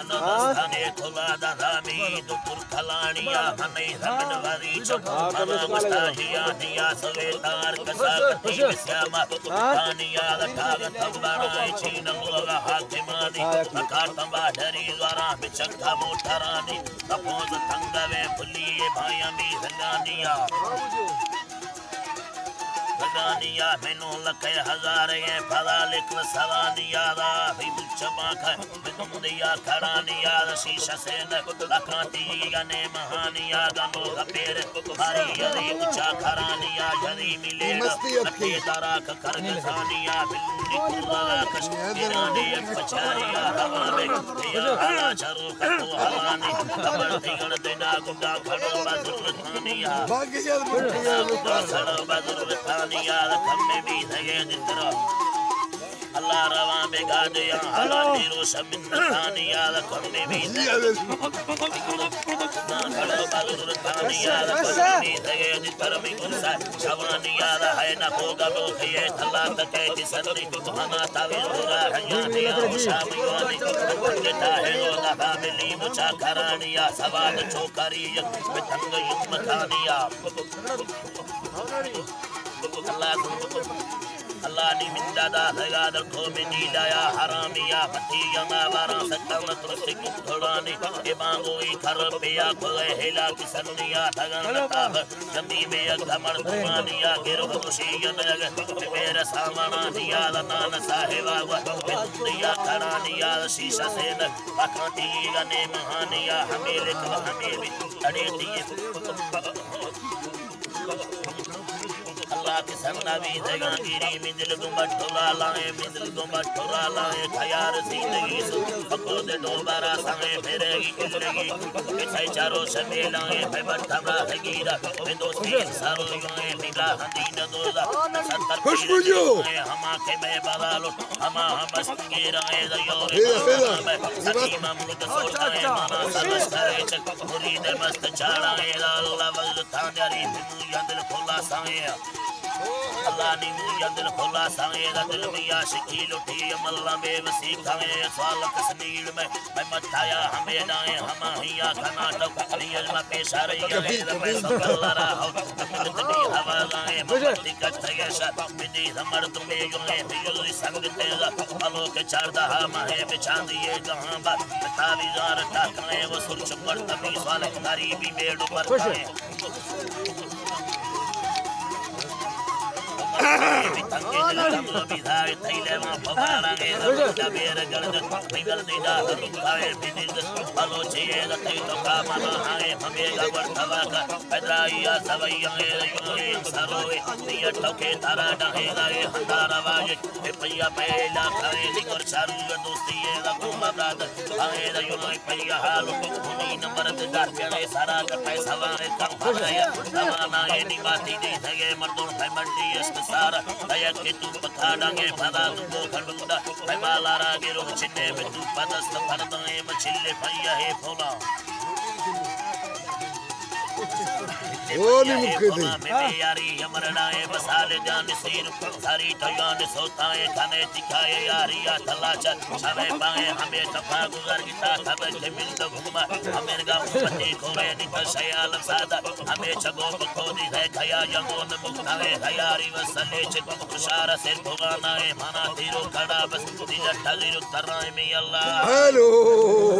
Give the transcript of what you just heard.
नमस्ताने खुला दामी तो पुरखलानिया हने रमन वाली चमाना मुस्ताहिया निया सवेतार कसा कती श्यामा तानिया लठाग तंबारा चीन लोगा हातिमानी अकातंबा डरी द्वारा बिचक्का मोटरानी तपोज तंगवे फुलिए भाया मी धनानिया Pagania menu lake hazare pada likla salania da hibu chamaka begundia karania da shisha sen lakanti gane mahania gano kapere hari yadi ucha karania yadi milega ake tarak kargazania bilni kulla kashmirani pachariya hamare ya hala charu katu halani kabar tigan dena gunda khado badur thaniya khado badur thaniya khamme bhi thage dindra Allah rawa be gadiya hala tiro shamin thaniya khamme bhi khado badur thaniya khamme bhi thage dindra me gunsa shavaniya hai na hoga bo khiye thalla take disani hana tavi dura hayaniya shavani geta hai loga family mucha karaniya sawad chokariya betang yum thaniya Allah ni minda da hagadar ko mini daya haramiya patiya ma bara sakam trusik tholani e bangoi kharbiya ko hela kisaniya thagan ta jami me agamar tumaniya gero khushiyan mera samana diya nan sahiba wa dunya karaniya shisha sen akanti gane mahaniya hamile ko hamibi ade diye Allah ke sannavi dega giri mindil gumbatula lae mindil gumbatula lae khayar zindagi su pakode dobara sange feregi killegi kisai charo shame lae bhabatama hagira dosti saro lae nila handina dola sattar khushbujo hama ke me balalo hama mastgira da yore satima mulk sotae mana salastare chak murid mast chara da Allah wal thandari yandil khola sange Allah ni yandil khola sange da dil miya shikil uthi amalla be wasi khaye sal kasnil mein mataya hame nae hama hiya khana tak niyal ma peshare ye da me sallara ho tadi hawala e mati kataya sha midi samar tume yoe yul sangte da alo ke charda hama he bichand ye jahan ba tavi zar takne wo sur chupar tabi sal garibi bedu par khaye Tanggil bidai Thailand pagara da bera galad bigal dida kai bidil alo che da tai to ka mana hai hame ga vartava ka padraiya savaiya ye saroi niya toke tara da he da handara vaj e paiya pela kai ni kor charu dosti ye da kumada hai da yoi paiya halu ni number da kare sara ka paisa va kam bhaya samana ye ni bati de thage mardon phai mandi est sara daya ke tu pathadange phada tu khadunda phai malara gero chinne me tu padast phadane machille phaiya he phola Oli mukde me yari yamarnae basale jan sir sari tayan sotae khane dikhaye yariya thalacha save pae hame tafa guzar gita thab jamil da ghuma hame ga pati khore ni shayal sada hame chago pakodi hai khaya yagon muktae hayari wasale chit tushara se bhogana e mana tiro khada bas dija tagiru tarai me Allah hello